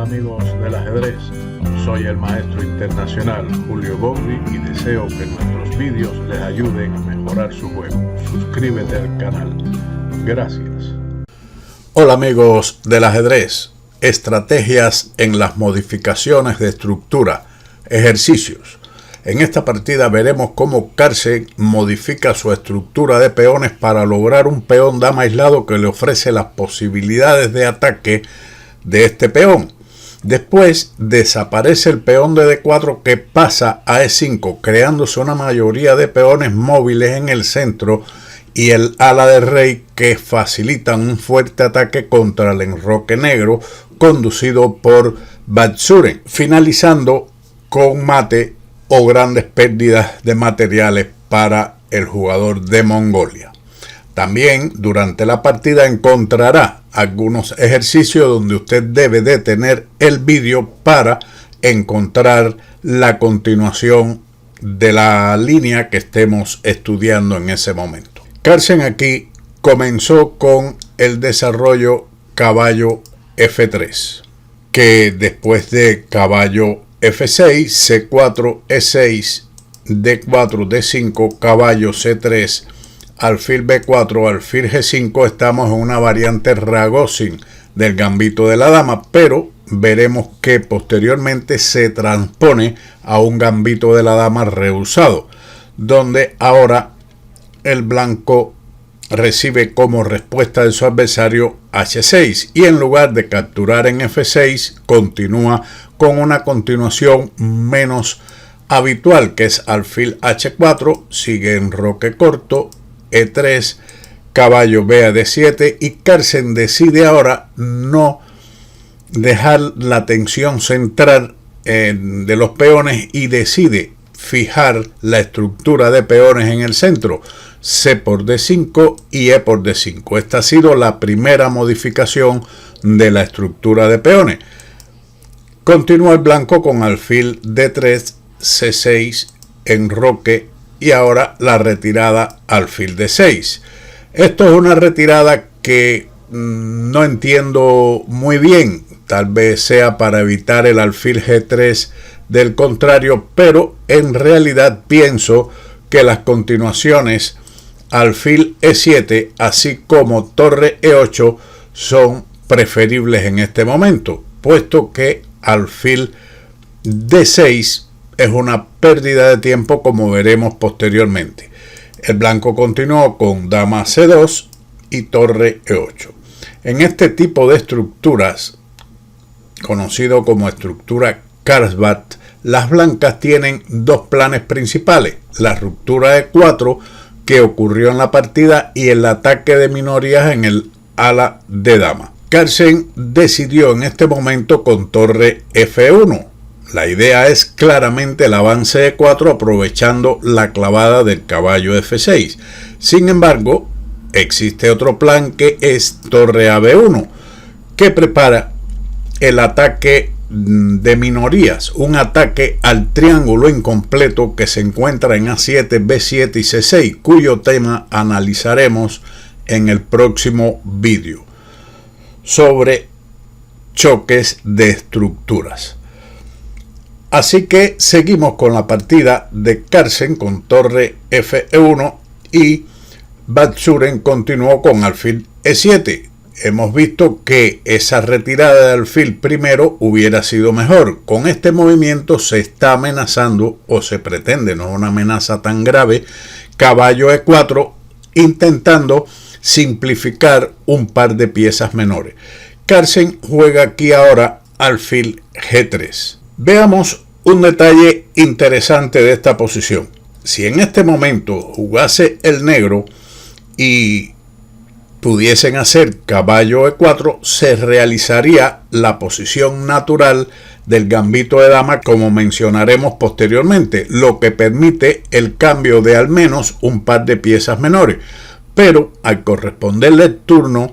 amigos del ajedrez, soy el maestro internacional Julio Bobri y deseo que nuestros vídeos les ayuden a mejorar su juego. Suscríbete al canal. Gracias. Hola amigos del ajedrez, estrategias en las modificaciones de estructura, ejercicios. En esta partida veremos cómo Carlsen modifica su estructura de peones para lograr un peón dama aislado que le ofrece las posibilidades de ataque de este peón. Después desaparece el peón de D4 que pasa a E5, creándose una mayoría de peones móviles en el centro y el ala de rey que facilitan un fuerte ataque contra el enroque negro conducido por Batsuren, finalizando con mate o grandes pérdidas de materiales para el jugador de Mongolia. También durante la partida encontrará algunos ejercicios donde usted debe detener el vídeo para encontrar la continuación de la línea que estemos estudiando en ese momento. Carlsen aquí comenzó con el desarrollo caballo F3, que después de caballo F6, C4, E6, D4, D5, caballo C3, alfil B4, alfil G5, estamos en una variante Ragozin del gambito de la dama, pero veremos que posteriormente se transpone a un gambito de la dama rehusado, donde ahora el blanco recibe como respuesta de su adversario H6 y en lugar de capturar en F6 continúa con una continuación menos habitual que es alfil H4, sigue enroque corto, E3, caballo B a D7 y Carlsen decide ahora no dejar la atención central de los peones y decide fijar la estructura de peones en el centro, C por D5 y E por D5. Esta ha sido la primera modificación de la estructura de peones. Continúa el blanco con alfil D3, C6, enroque y ahora la retirada alfil D6. Esto es una retirada que no entiendo muy bien. Tal vez sea para evitar el alfil G3 del contrario, pero en realidad pienso que las continuaciones alfil E7 así como torre E8 son preferibles en este momento, puesto que alfil D6 es una pérdida de tiempo como veremos posteriormente. El blanco continuó con dama C2 y torre E8. En este tipo de estructuras, conocido como estructura Carlsbad, las blancas tienen dos planes principales: la ruptura de 4 que ocurrió en la partida y el ataque de minorías en el ala de dama. Carlsen decidió en este momento con torre F1. La idea es claramente el avance de 4 aprovechando la clavada del caballo F6. Sin embargo, existe otro plan que es torre a B1, que prepara el ataque de minorías, un ataque al triángulo incompleto que se encuentra en A7, B7 y C6, cuyo tema analizaremos en el próximo vídeo sobre choques de estructuras. Así que seguimos con la partida de Carlsen con torre F1 y Batsuren continuó con alfil E7. Hemos visto que esa retirada de alfil primero hubiera sido mejor. Con este movimiento se está amenazando, o se pretende, no es una amenaza tan grave, caballo E4, intentando simplificar un par de piezas menores. Carlsen juega aquí ahora alfil G3. Veamos un detalle interesante de esta posición. Si en este momento jugase el negro y pudiesen hacer caballo E4, se realizaría la posición natural del gambito de dama, como mencionaremos posteriormente, lo que permite el cambio de al menos un par de piezas menores. Pero al corresponderle el turno,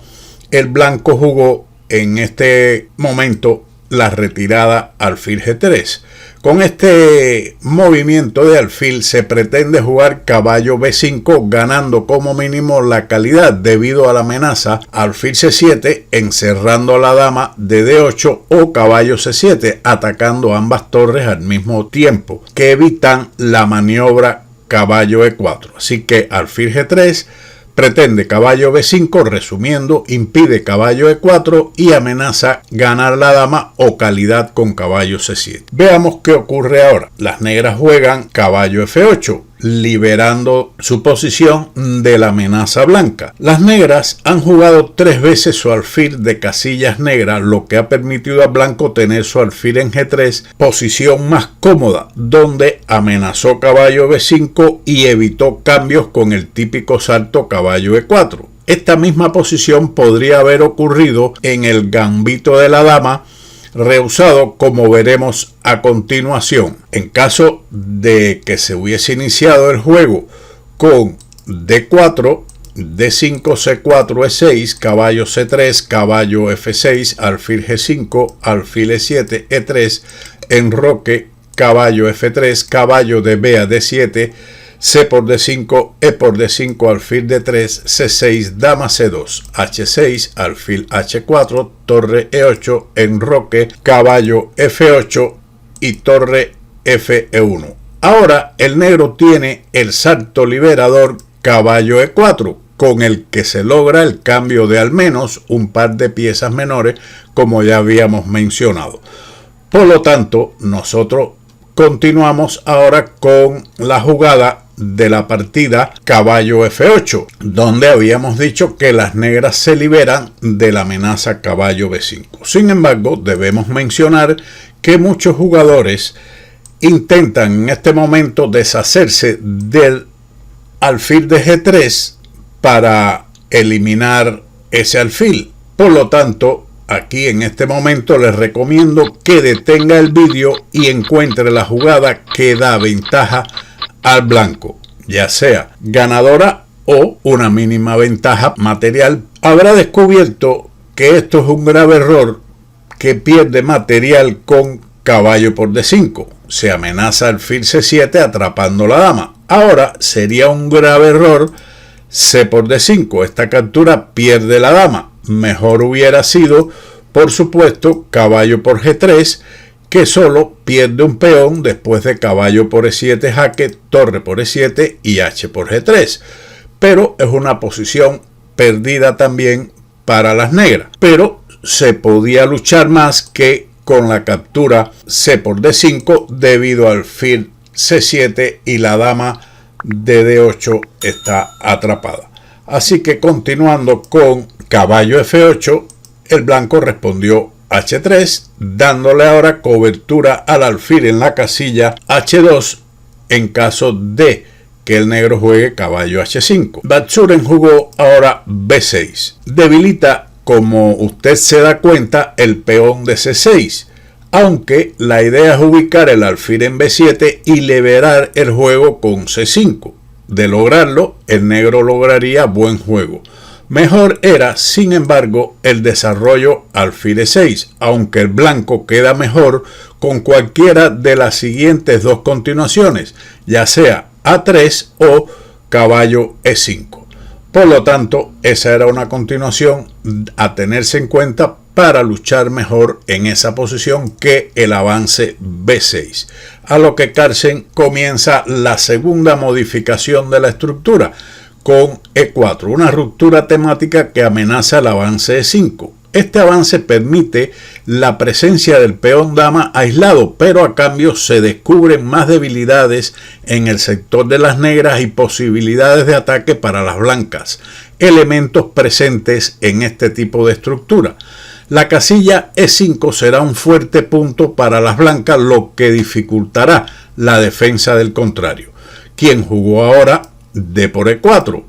el blanco jugó en este momento la retirada alfil G3. Con este movimiento de alfil se pretende jugar caballo B5 ganando como mínimo la calidad debido a la amenaza alfil C7 encerrando a la dama de D8 o caballo C7 atacando ambas torres al mismo tiempo que evitan la maniobra caballo E4. Así que alfil G3 pretende caballo B5, resumiendo, impide caballo E4 y amenaza ganar la dama o calidad con caballo C7. Veamos qué ocurre ahora. Las negras juegan caballo F8, liberando su posición de la amenaza blanca. Las negras han jugado 3 veces su alfil de casillas negras, lo que ha permitido a blanco tener su alfil en G3, posición más cómoda, donde amenazó caballo B5 y evitó cambios con el típico salto caballo E4. Esta misma posición podría haber ocurrido en el gambito de la dama, rehusado como veremos a continuación. En caso de que se hubiese iniciado el juego con D4, D5, C4, E6, caballo C3, caballo F6, alfil G5, alfil E7, E3, enroque, caballo F3, caballo de B a D7, C por D5, E por D5, alfil D3, C6, dama C2, H6, alfil H4, torre E8, enroque, caballo F8 y torre Fe1. Ahora el negro tiene el salto liberador caballo E4, con el que se logra el cambio de al menos un par de piezas menores, como ya habíamos mencionado. Por lo tanto, nosotros continuamos ahora con la jugada de la partida caballo F8, donde habíamos dicho que las negras se liberan de la amenaza caballo B5. Sin embargo, debemos mencionar que muchos jugadores intentan en este momento deshacerse del alfil de G3 para eliminar ese alfil. Por lo tanto, aquí en este momento les recomiendo que detenga el vídeo y encuentre la jugada que da ventaja al blanco, ya sea ganadora o una mínima ventaja material. Habrá descubierto que esto es un grave error, que pierde material con caballo por D5. Se amenaza alfil C7 atrapando la dama. Ahora sería un grave error C por D5. Esta captura pierde la dama. Mejor hubiera sido, por supuesto, caballo por G3, que solo pierde un peón después de caballo por E7 jaque, torre por E7 y H por G3. Pero es una posición perdida también para las negras. Pero se podía luchar más que con la captura C por D5 debido al alfil C7 y la dama de D8 está atrapada. Así que continuando con caballo F8, el blanco respondió H3, dándole ahora cobertura al alfil en la casilla H2 en caso de que el negro juegue caballo H5. Batsuren jugó ahora B6. Debilita, como usted se da cuenta, el peón de C6, aunque la idea es ubicar el alfil en B7 y liberar el juego con C5. De lograrlo, el negro lograría buen juego. Mejor era, sin embargo, el desarrollo alfil E6, aunque el blanco queda mejor con cualquiera de las siguientes dos continuaciones, ya sea A3 o caballo E5. Por lo tanto, esa era una continuación a tenerse en cuenta para luchar mejor en esa posición que el avance B6. A lo que Carlsen comienza la segunda modificación de la estructura con E4, una ruptura temática que amenaza el avance E5. Este avance permite la presencia del peón dama aislado, pero a cambio se descubren más debilidades en el sector de las negras y posibilidades de ataque para las blancas, elementos presentes en este tipo de estructura. La casilla E5 será un fuerte punto para las blancas, lo que dificultará la defensa del contrario, quien jugó ahora D por E4.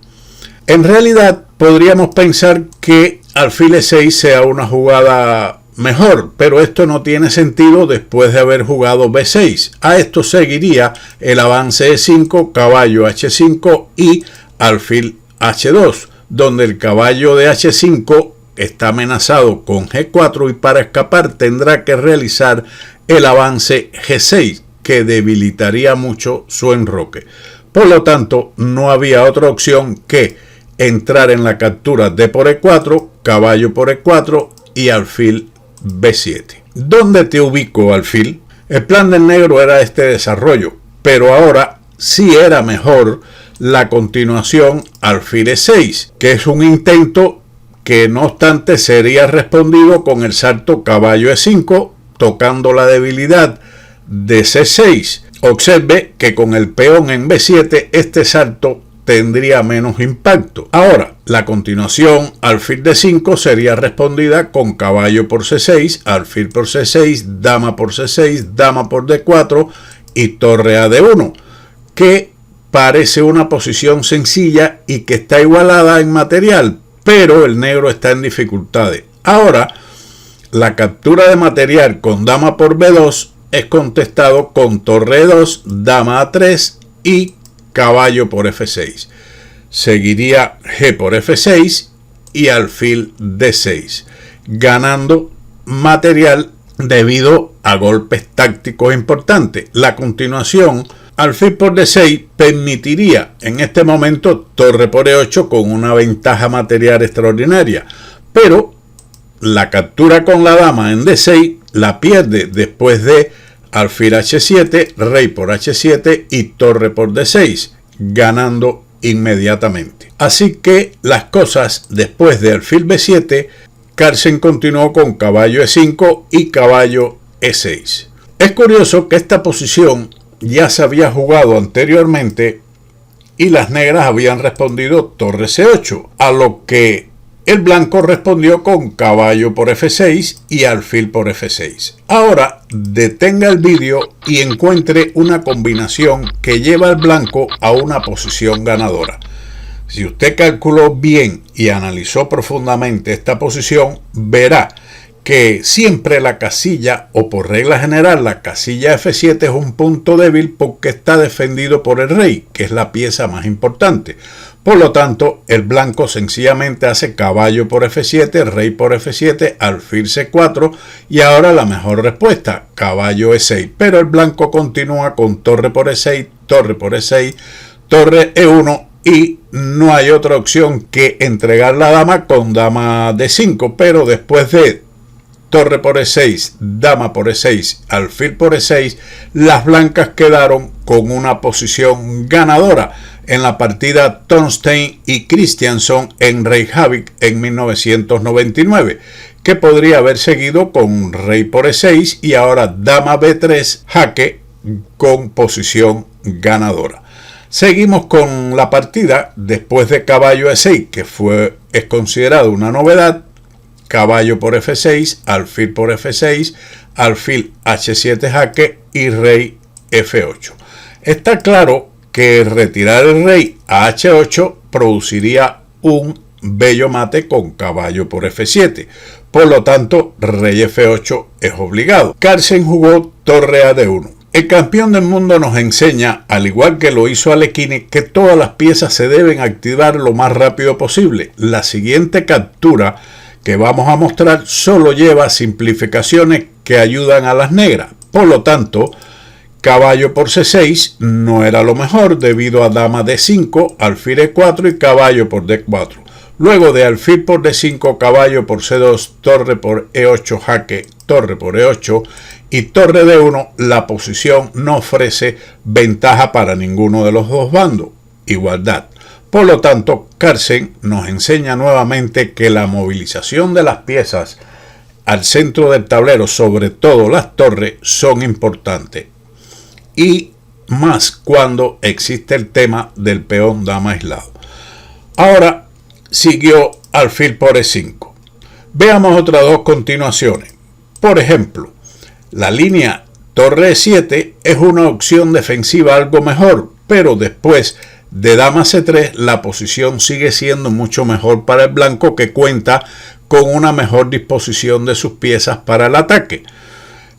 En realidad podríamos pensar que alfil E6 sea una jugada mejor, pero esto no tiene sentido después de haber jugado B6. A esto seguiría el avance E5, caballo H5 y alfil H2, donde el caballo de H5 está amenazado con G4 y para escapar tendrá que realizar el avance G6, que debilitaría mucho su enroque. Por lo tanto, no había otra opción que entrar en la captura D por E4, caballo por E4 y alfil B7. ¿Dónde te ubico, alfil? El plan del negro era este desarrollo, pero ahora sí era mejor la continuación alfil E6, que es un intento que no obstante sería respondido con el salto caballo E5, tocando la debilidad de C6. Observe que con el peón en B7 este salto tendría menos impacto. Ahora, la continuación alfil D5 sería respondida con caballo por C6, alfil por C6, dama por C6, dama por D4 y torre a D1, que parece una posición sencilla y que está igualada en material, pero el negro está en dificultades. Ahora, la captura de material con dama por B2 es contestado con torre E2, dama A3 y caballo por F6. Seguiría G por F6 y alfil D6, ganando material debido a golpes tácticos importantes. La continuación alfil por D6 permitiría en este momento torre por E8 con una ventaja material extraordinaria, pero la captura con la dama en D6 la pierde después de alfil H7, rey por H7 y torre por D6, ganando inmediatamente. Así que las cosas después de alfil B7, Carlsen continuó con caballo E5 y caballo E6. Es curioso que esta posición ya se había jugado anteriormente y las negras habían respondido torre C8, a lo que el blanco respondió con caballo por F6 y alfil por F6. Ahora detenga el vídeo y encuentre una combinación que lleva al blanco a una posición ganadora. Si usted calculó bien y analizó profundamente esta posición, verá que siempre la casilla, o por regla general, la casilla F7 es un punto débil porque está defendido por el rey, que es la pieza más importante. Por lo tanto, el blanco sencillamente hace caballo por F7, rey por F7, alfil C4 y ahora la mejor respuesta, caballo E6. Pero el blanco continúa con torre por E6, torre por E6, torre E1 y no hay otra opción que entregar la dama con dama D5. Pero después de torre por E6, dama por E6, alfil por E6, las blancas quedaron con una posición ganadora en la partida Thornstein y Christianson en Reykjavik en 1999, que podría haber seguido con rey por E6 y ahora dama B3, jaque con posición ganadora. Seguimos con la partida después de caballo E6, que es considerado una novedad. Caballo por F6, alfil por F6, alfil H7 jaque y rey F8. Está claro que retirar el rey a H8 produciría un bello mate con caballo por F7. Por lo tanto, rey F8 es obligado. Carlsen jugó torre a D1. El campeón del mundo nos enseña, al igual que lo hizo Alekhine, que todas las piezas se deben activar lo más rápido posible. La siguiente captura que vamos a mostrar solo lleva simplificaciones que ayudan a las negras. Por lo tanto, caballo por C6 no era lo mejor debido a dama D5, alfil E4 y caballo por D4. Luego de alfil por D5, caballo por C2, torre por E8 jaque, torre por E8 y torre D1, la posición no ofrece ventaja para ninguno de los dos bandos. Igualdad. Por lo tanto, Carlsen nos enseña nuevamente que la movilización de las piezas al centro del tablero, sobre todo las torres, son importantes. Y más cuando existe el tema del peón dama aislado. Ahora siguió alfil por E5. Veamos otras dos continuaciones. Por ejemplo, la línea torre E7 es una opción defensiva algo mejor, pero después de dama C3 la posición sigue siendo mucho mejor para el blanco, que cuenta con una mejor disposición de sus piezas para el ataque.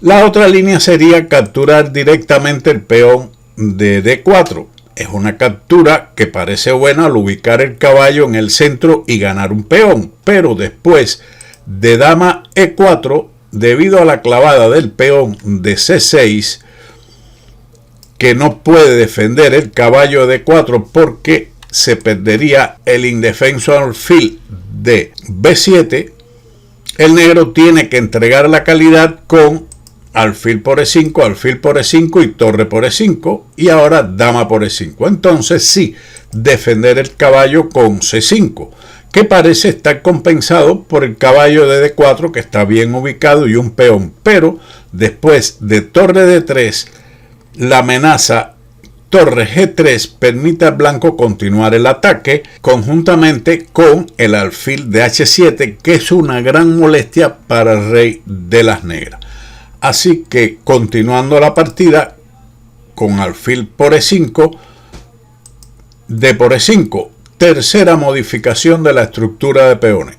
La otra línea sería capturar directamente el peón de D4. es una captura que parece buena al ubicar el caballo en el centro y ganar un peón, pero después de dama E4, debido a la clavada del peón de C6, que no puede defender el caballo de D4 porque se perdería el indefenso alfil de B7, el negro tiene que entregar la calidad con alfil por E5, alfil por E5 y torre por E5, y ahora dama por E5. Entonces sí, defender el caballo con C5, que parece estar compensado por el caballo de D4, que está bien ubicado, y un peón, pero después de torre D3, la amenaza torre G3 permite al blanco continuar el ataque conjuntamente con el alfil de H7, que es una gran molestia para el rey de las negras. Así que continuando la partida con alfil por E5, D por E5, tercera modificación de la estructura de peones.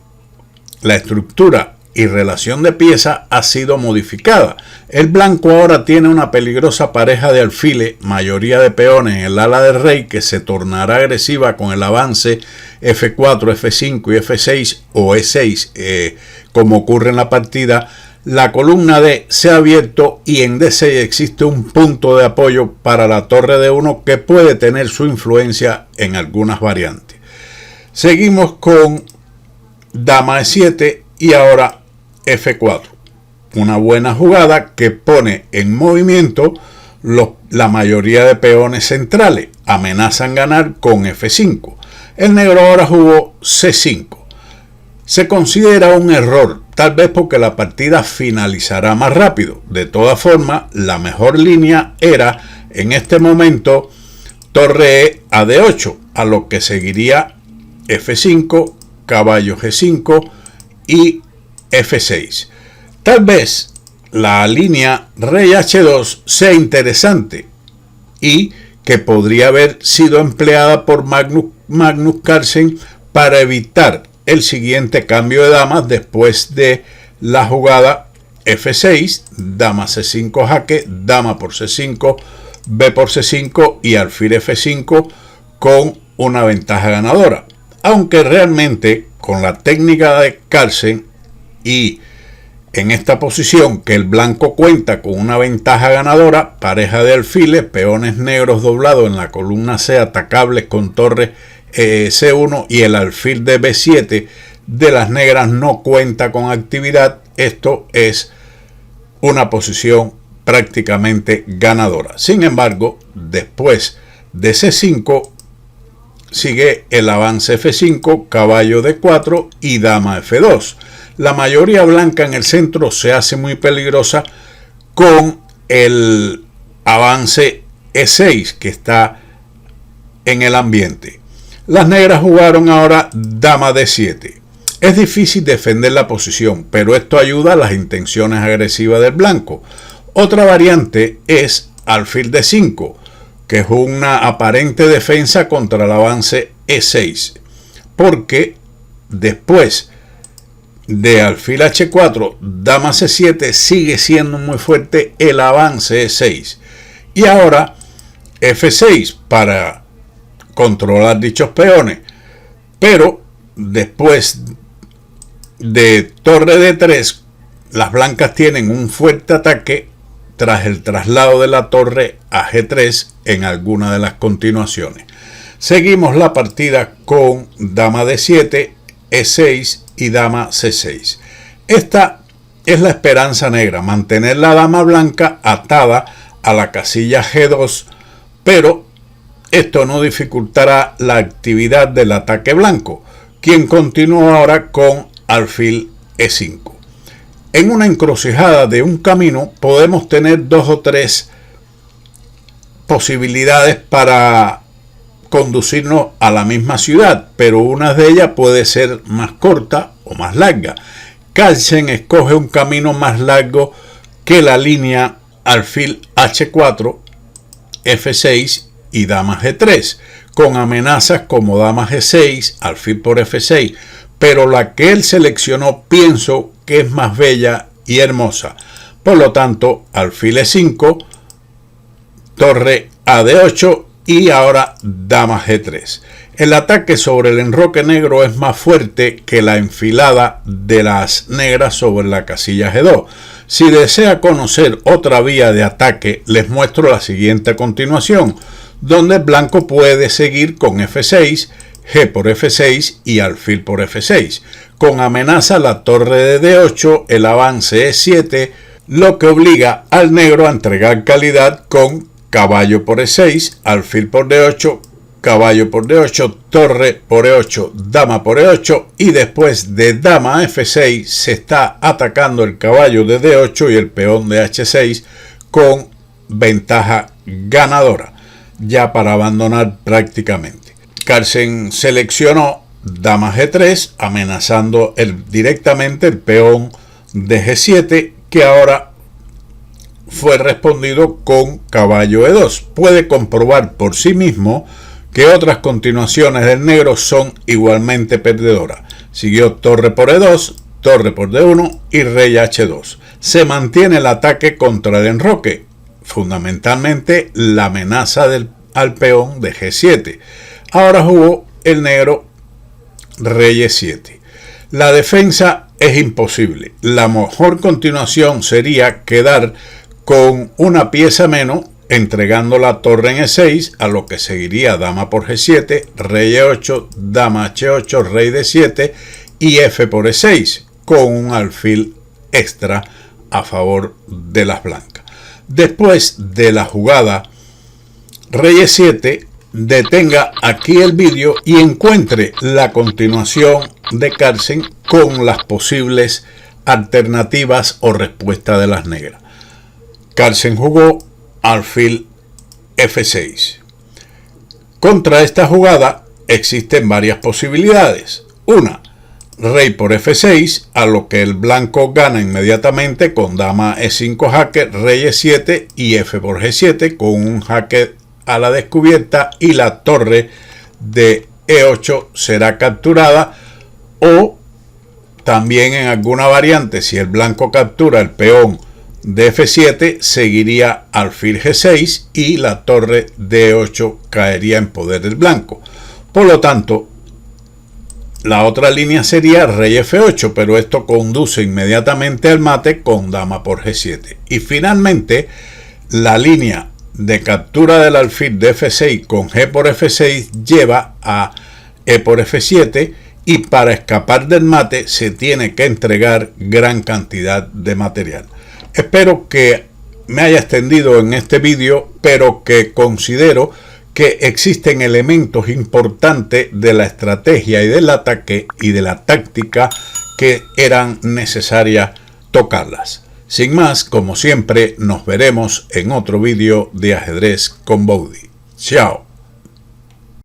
La estructura y relación de pieza ha sido modificada. El blanco ahora tiene una peligrosa pareja de alfiles, mayoría de peones en el ala del rey, que se tornará agresiva con el avance F4, F5 y F6 o E6, como ocurre en la partida. La columna D se ha abierto y en D6 existe un punto de apoyo para la torre D1 que puede tener su influencia en algunas variantes. Seguimos con dama E7 y ahora F4. Una buena jugada que pone en movimiento la mayoría de peones centrales. Amenazan ganar con F5. El negro ahora jugó C5. Se considera un error, tal vez porque la partida finalizará más rápido. De todas formas, la mejor línea era en este momento torre E a D8, a lo que seguiría F5, caballo G5 y F6. Tal vez la línea rey H2 sea interesante y que podría haber sido empleada por Magnus Carlsen para evitar el siguiente cambio de damas después de la jugada F6, dama C5 jaque, dama por C5, B por C5 y alfil F5 con una ventaja ganadora. Aunque realmente con la técnica de Carlsen y en esta posición que el blanco cuenta con una ventaja ganadora, pareja de alfiles, peones negros doblados en la columna C atacables con torre C1 y el alfil de B7 de las negras no cuenta con actividad. Esto es una posición prácticamente ganadora. Sin embargo, después de C5 sigue el avance F5, caballo D4 y dama F2. La mayoría blanca en el centro se hace muy peligrosa con el avance E6 que está en el ambiente. Las negras jugaron ahora dama D7. Es difícil defender la posición, pero esto ayuda a las intenciones agresivas del blanco. Otra variante es alfil D5, que es una aparente defensa contra el avance E6, porque después de alfil H4, dama C7 sigue siendo muy fuerte el avance E6. Y ahora F6 para controlar dichos peones, pero después de torre D3 las blancas tienen un fuerte ataque tras el traslado de la torre a G3 en alguna de las continuaciones. Seguimos la partida con dama D7, E6 y dama C6. Esta es la esperanza negra, mantener la dama blanca atada a la casilla G2, pero esto no dificultará la actividad del ataque blanco, quien continúa ahora con alfil E5. En una encrucijada de un camino podemos tener dos o tres posibilidades para conducirnos a la misma ciudad, pero una de ellas puede ser más corta o más larga. Carlsen escoge un camino más largo que la línea alfil H4, F6 y dama G3, con amenazas como dama G6, alfil por F6, pero la que él seleccionó pienso que es más bella y hermosa. Por lo tanto, alfil E5, torre a D8 y ahora dama G3. El ataque sobre el enroque negro es más fuerte que la enfilada de las negras sobre la casilla G2. Si desea conocer otra vía de ataque, les muestro la siguiente a continuación, donde el blanco puede seguir con F6, G por F6 y alfil por F6. Con amenaza la torre de D8, el avance E7, lo que obliga al negro a entregar calidad con caballo por E6, alfil por D8, caballo por D8, torre por E8, dama por E8 y después de dama a F6 se está atacando el caballo de D8 y el peón de H6 con ventaja ganadora, ya para abandonar prácticamente. Carlsen seleccionó dama G3 amenazando directamente el peón de G7 que ahora fue respondido con caballo E2. Puede comprobar por sí mismo que otras continuaciones del negro son igualmente perdedoras. Siguió torre por E2, torre por D1 y rey H2. Se mantiene el ataque contra el enroque, fundamentalmente la amenaza al peón de G7. Ahora jugó el negro rey E7. La defensa es imposible. La mejor continuación sería quedar con una pieza menos, entregando la torre en E6, a lo que seguiría dama por G7, rey E8, dama H8, rey D7 y F por E6, con un alfil extra a favor de las blancas. Después de la jugada rey E7, detenga aquí el vídeo y encuentre la continuación de Carlsen con las posibles alternativas o respuestas de las negras. Carlsen jugó alfil F6. Contra esta jugada existen varias posibilidades. Una, rey por F6, a lo que el blanco gana inmediatamente con dama E5 jaque, rey E7 y F por G7 con un jaque a la descubierta y la torre de E8 será capturada, o también en alguna variante, si el blanco captura el peón de F7, seguiría alfil G6 y la torre de E8 caería en poder del blanco. Por lo tanto, la otra línea sería rey F8, pero esto conduce inmediatamente al mate con dama por G7. Y finalmente, la línea de captura del alfil de F6 con G por F6 lleva a E por F7 y para escapar del mate se tiene que entregar gran cantidad de material. Espero que me haya extendido en este vídeo, pero que considero que existen elementos importantes de la estrategia y del ataque y de la táctica que eran necesarias tocarlas. Sin más, como siempre, nos veremos en otro vídeo de ajedrez con Bowdy. Chao.